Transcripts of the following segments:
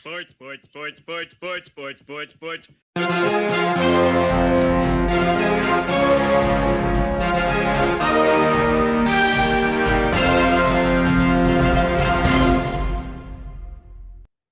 Sports.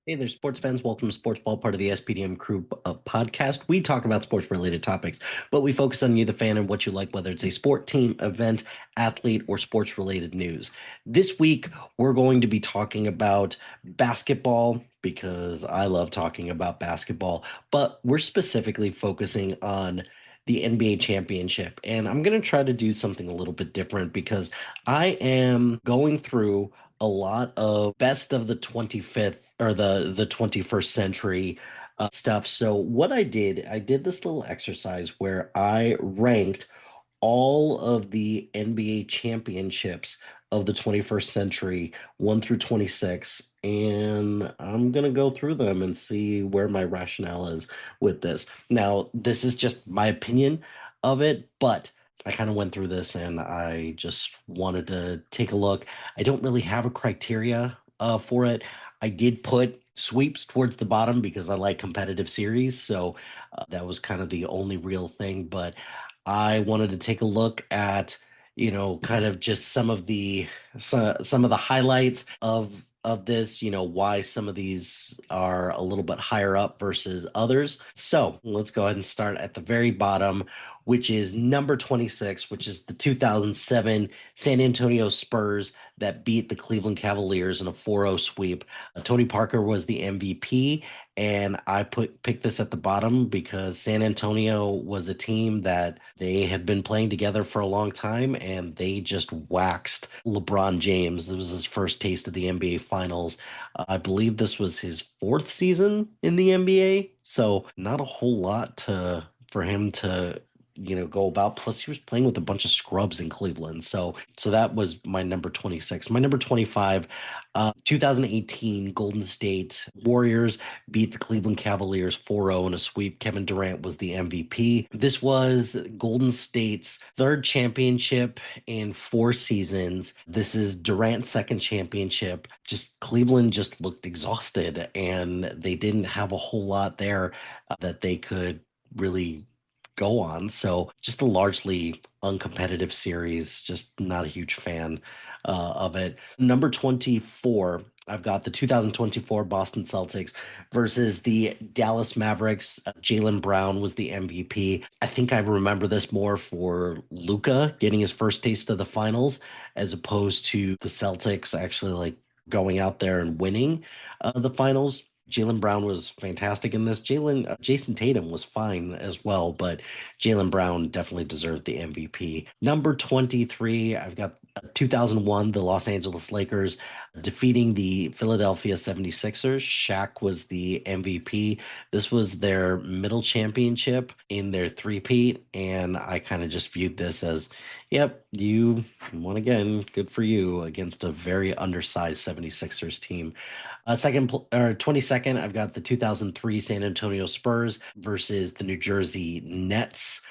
Hey there, sports fans. Welcome to Sportsball, part of the SPDM Crew podcast. We talk about sports-related topics, but we focus on you, the fan, and what you like, whether it's a sport, team, event, athlete, or sports-related news. This week, we're going to be talking about basketball because I love talking about basketball, but we're specifically focusing on the NBA championship. And I'm going to try to do something a little bit different because I am going through a lot of best of the 25th or the 21st century stuff. So what I did this little exercise where I ranked all of the NBA championships of the 21st century, 1 through 26, and I'm going to go through them and see where my rationale is with this. Now, this is just my opinion of it, but I kind of went through this and I just wanted to take a look. I don't really have a criteria for it. I did put sweeps towards the bottom because I like competitive series, so that was kind of the only real thing, but I wanted to take a look at, kind of just some of the highlights of this, why some of these are a little bit higher up versus others. So let's go ahead and start at the very bottom, which is number 26, which is the 2007 San Antonio Spurs that beat the Cleveland Cavaliers in a 4-0 sweep. Tony Parker was the MVP, and I picked this at the bottom because San Antonio was a team that they had been playing together for a long time, and they just waxed LeBron James. It was his first taste of the NBA Finals. I believe this was his fourth season in the NBA, so not a whole lot for him to go about. Plus, he was playing with a bunch of scrubs in Cleveland. So that was my number 26. My number 25, 2018 Golden State Warriors beat the Cleveland Cavaliers 4-0 in a sweep. Kevin Durant was the MVP. This was Golden State's third championship in 4 seasons. This is Durant's second championship. Just Cleveland just looked exhausted, and they didn't have a whole lot there that they could really go on. So just a largely uncompetitive series. Just not a huge fan of it. Number 24, I've got the 2024 Boston Celtics versus the Dallas Mavericks. Jaylen Brown was the MVP. I think I remember this more for Luka getting his first taste of the finals as opposed to the Celtics actually like going out there and winning the finals. Jaylen Brown was fantastic in this. Jason Tatum was fine as well, but Jaylen Brown definitely deserved the MVP. Number 23, I've got 2001, the Los Angeles Lakers defeating the Philadelphia 76ers. Shaq was the MVP. This was their middle championship in their three-peat, and I kind of just viewed this as, yep, you won again. Good for you against a very undersized 76ers team. 22nd, I've got the 2003 San Antonio Spurs versus the New Jersey Nets.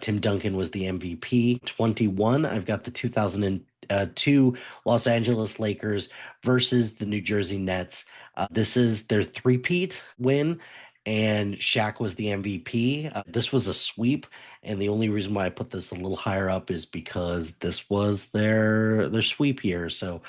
Tim Duncan was the MVP. 21, I've got the 2002 Los Angeles Lakers versus the New Jersey Nets. This is their three-peat win, and Shaq was the MVP. This was a sweep, and the only reason why I put this a little higher up is because this was their sweep year, so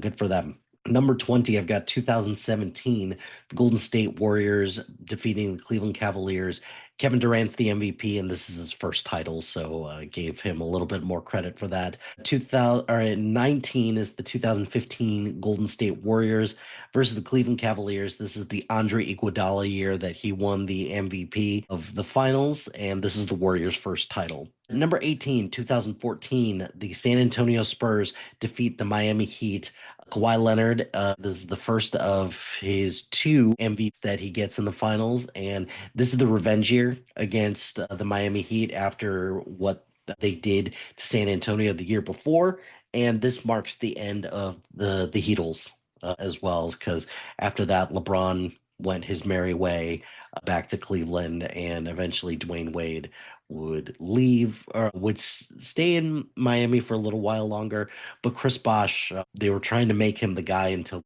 good for them. Number 20, I've got 2017, the Golden State Warriors defeating the Cleveland Cavaliers. Kevin Durant's the MVP, and this is his first title, so gave him a little bit more credit for that. 19 is the 2015 Golden State Warriors versus the Cleveland Cavaliers. This is the Andre Iguodala year that he won the MVP of the finals, and this is the Warriors' first title. Number 18, 2014, the San Antonio Spurs defeat the Miami Heat. Kawhi Leonard, this is the first of his 2 MVPs that he gets in the finals, and this is the revenge year against the Miami Heat after what they did to San Antonio the year before, and this marks the end of the Heatles as well, because after that, LeBron went his merry way back to Cleveland, and eventually Dwayne Wade would leave or would stay in Miami for a little while longer. But Chris Bosh, they were trying to make him the guy until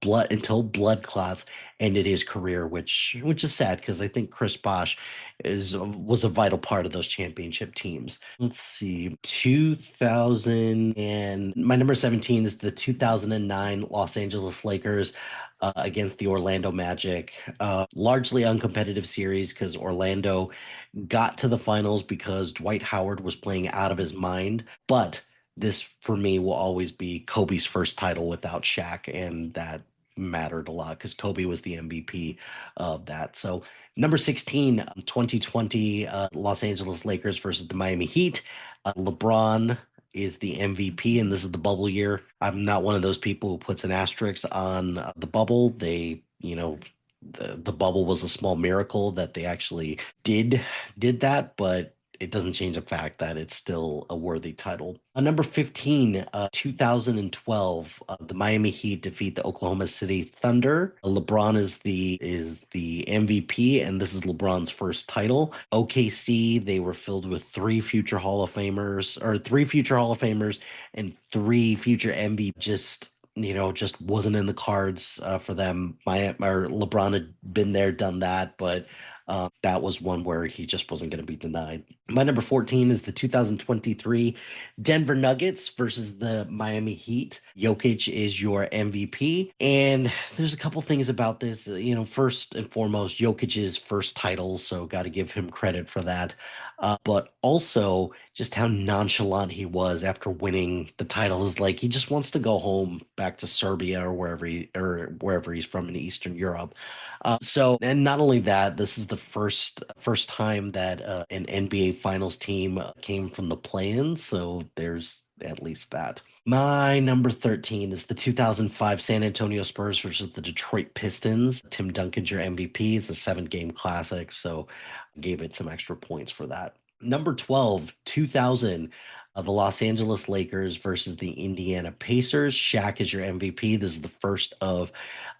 blood clots ended his career, which is sad because I think Chris Bosh is was a vital part of those championship teams. Let's see, 2000 and my number 17 is the 2009 Los Angeles Lakers. Against the Orlando Magic, largely uncompetitive series because Orlando got to the finals because Dwight Howard was playing out of his mind. But this, for me, will always be Kobe's first title without Shaq, and that mattered a lot because Kobe was the MVP of that. So, number 16, 2020 Los Angeles Lakers versus the Miami Heat. LeBron is the MVP, and this is the bubble year. I'm not one of those people who puts an asterisk on the bubble. The bubble was a small miracle that they actually did that, but it doesn't change the fact that it's still a worthy title. Number 15, 2012, the Miami Heat defeat the Oklahoma City Thunder. LeBron is the MVP, and this is LeBron's first title. OKC, they were filled with three future Hall of Famers and three future MVP. Just wasn't in the cards for them. Or LeBron had been there, done that, but that was one where he just wasn't going to be denied. My number 14 is the 2023 Denver Nuggets versus the Miami Heat. Jokic is your MVP. And there's a couple things about this. First and foremost, Jokic's first title, so got to give him credit for that. But also just how nonchalant he was after winning the titles. Like he just wants to go home back to Serbia or wherever he's from in Eastern Europe. And not only that, this is the first time that an NBA Finals team came from the play-in. So there's at least that. My number 13 is the 2005 San Antonio Spurs versus the Detroit Pistons. Tim Duncan's your MVP. It's a 7-game classic, so I gave it some extra points for that. Number 12, 2000, the Los Angeles Lakers versus the Indiana Pacers. Shaq is your MVP. This is the first of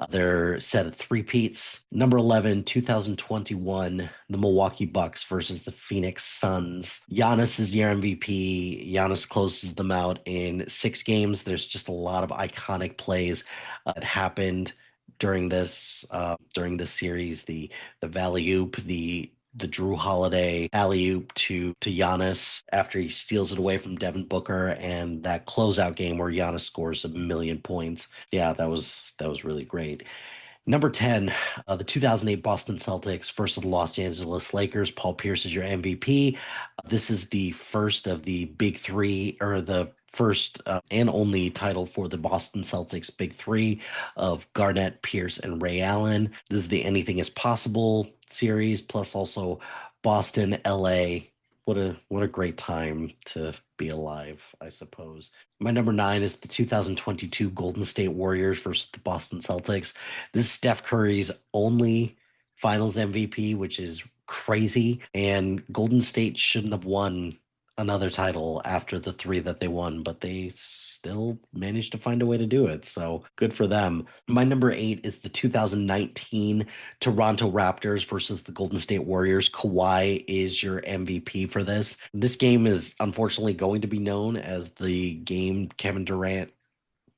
their set of three-peats. Number 11, 2021, the Milwaukee Bucks versus the Phoenix Suns. Giannis is your MVP. Giannis closes them out in 6 games. There's just a lot of iconic plays that happened during this series. The Valley Oop, the Drew Holiday alley-oop to Giannis after he steals it away from Devin Booker, and that closeout game where Giannis scores 1,000,000 points. Yeah, that was really great. Number 10, the 2008 Boston Celtics versus the Los Angeles Lakers. Paul Pierce is your MVP. This is the first of the big three, or the first and only title for the Boston Celtics big three of Garnett, Pierce, and Ray Allen. This is the Anything is Possible series, plus also Boston, LA. What a great time to be alive, I suppose. My number 9 is the 2022 Golden State Warriors versus the Boston Celtics. This is Steph Curry's only Finals MVP, which is crazy. And Golden State shouldn't have won another title after the 3 that they won, but they still managed to find a way to do it. So good for them. My number 8 is the 2019 Toronto Raptors versus the Golden State Warriors. Kawhi is your MVP for this. This game is unfortunately going to be known as the game Kevin Durant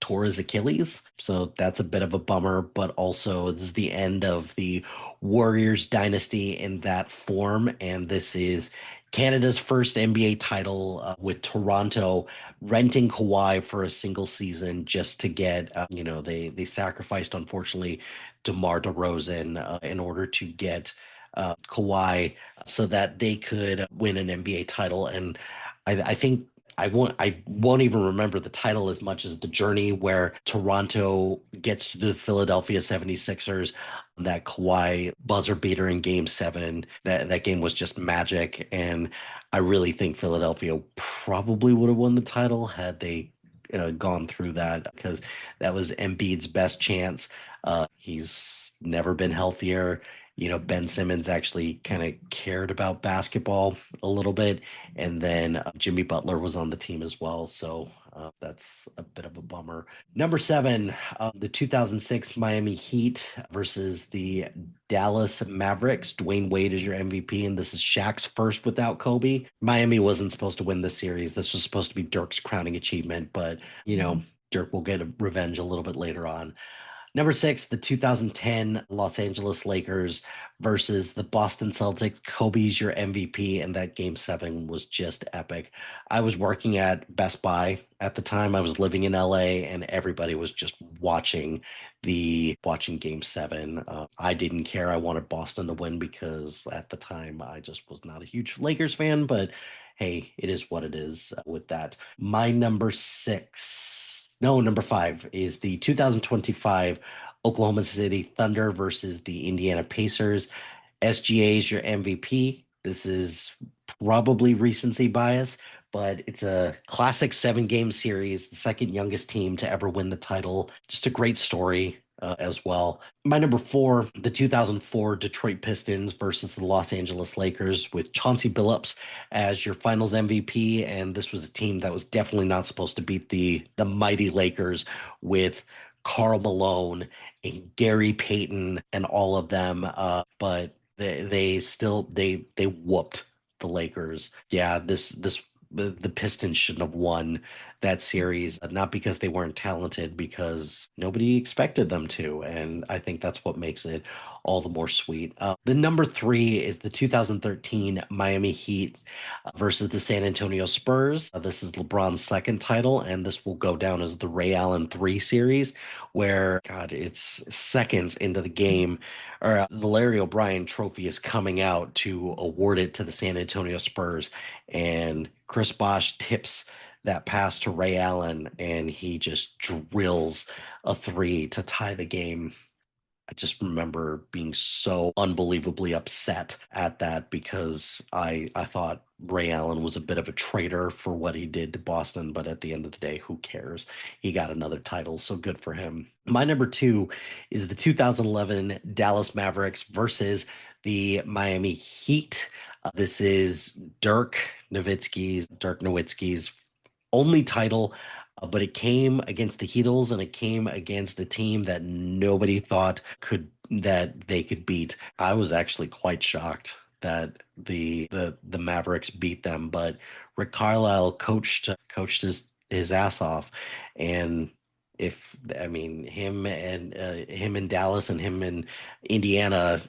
tore his Achilles. So that's a bit of a bummer, but also this is the end of the Warriors dynasty in that form. And this is Canada's first NBA title, with Toronto renting Kawhi for a single season just to get, they sacrificed, unfortunately, DeMar DeRozan in order to get Kawhi so that they could win an NBA title. And I think I won't even remember the title as much as the journey where Toronto gets to the Philadelphia 76ers, that Kawhi buzzer beater in game 7. That game was just magic. And I really think Philadelphia probably would have won the title had they gone through that, because that was Embiid's best chance. He's never been healthier. Ben Simmons actually kind of cared about basketball a little bit. And then Jimmy Butler was on the team as well. So That's a bit of a bummer. Number 7, the 2006 Miami Heat versus the Dallas Mavericks. Dwayne Wade is your MVP, and this is Shaq's first without Kobe. Miami wasn't supposed to win this series. This was supposed to be Dirk's crowning achievement, but, Dirk will get revenge a little bit later on. Number 6, the 2010 Los Angeles Lakers versus the Boston Celtics. Kobe's your MVP, and that game 7 was just epic. I was working at Best Buy at the time. I was living in LA, and everybody was just watching game 7. I didn't care. I wanted Boston to win because at the time I just was not a huge Lakers fan, but hey, it is what it is with that. My number 5 is the 2025 Oklahoma City Thunder versus the Indiana Pacers. SGA is your MVP. This is probably recency bias, but it's a classic 7-game series, the second youngest team to ever win the title. Just a great story as well. My number 4, the 2004 Detroit Pistons versus the Los Angeles Lakers with Chauncey Billups as your finals MVP. And this was a team that was definitely not supposed to beat the mighty Lakers with Karl Malone and Gary Payton and all of them. But they whooped the Lakers. Yeah, the Pistons shouldn't have won that series, not because they weren't talented, because nobody expected them to. And I think that's what makes it all the more sweet. The number 3 is the 2013 Miami Heat versus the San Antonio Spurs. This is LeBron's second title, and this will go down as the Ray Allen 3 series, where, God, it's seconds into the game, or the Larry O'Brien trophy is coming out to award it to the San Antonio Spurs. And Chris Bosh tips that pass to Ray Allen, and he just drills a 3 to tie the game. I just remember being so unbelievably upset at that because I thought Ray Allen was a bit of a traitor for what he did to Boston, but at the end of the day, who cares? He got another title, so good for him. My number 2 is the 2011 Dallas Mavericks versus the Miami Heat. This is Dirk Nowitzki's only title, but it came against the Heatles, and it came against a team that nobody thought that they could beat. I was actually quite shocked that the Mavericks beat them, but Rick Carlisle coached his ass off, and him in Dallas and him in Indiana,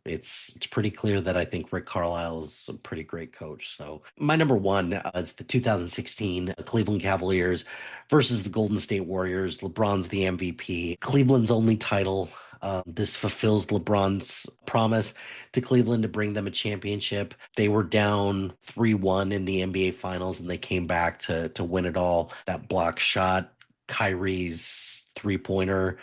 it's pretty clear that I think Rick Carlisle is a pretty great coach. So my number 1 is the 2016 Cleveland Cavaliers versus the Golden State Warriors. LeBron's the MVP. Cleveland's only title. This fulfills LeBron's promise to Cleveland to bring them a championship. They were down 3-1 in the NBA Finals, and they came back to win it all. That block shot, Kyrie's three-pointer,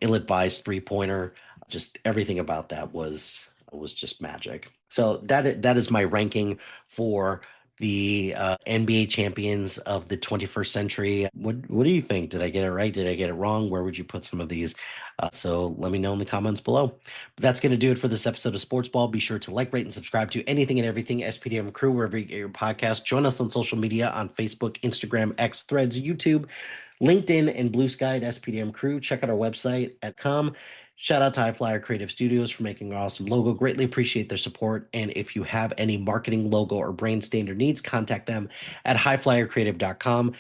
ill-advised three-pointer, just everything about that was just magic. So that is my ranking for the NBA champions of the 21st century. What do you think? Did I get it right? Did I get it wrong? Where would you put some of these? So let me know in the comments below. But that's going to do it for this episode of Sportsball. Be sure to like, rate, and subscribe to anything and everything SPDM Crew, wherever you get your podcast. Join us on social media on Facebook, Instagram, X, Threads, YouTube, LinkedIn, and Blue Sky at SPDM Crew. Check out our website at com. Shout out to HiFlyer Creative Studios for making our awesome logo. Greatly appreciate their support. And if you have any marketing, logo, or brand standard needs, contact them at HiFlyerCreative.com.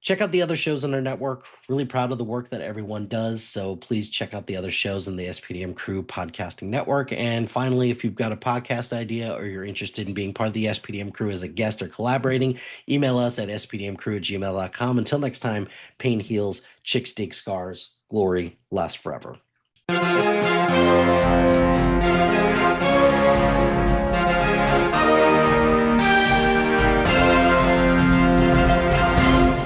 Check out the other shows on our network. Really proud of the work that everyone does. So please check out the other shows in the SPDM Crew podcasting network. And finally, if you've got a podcast idea or you're interested in being part of the SPDM Crew as a guest or collaborating, email us at spdmcrew@gmail.com. Until next time, pain heals, chicks dig scars, glory lasts forever.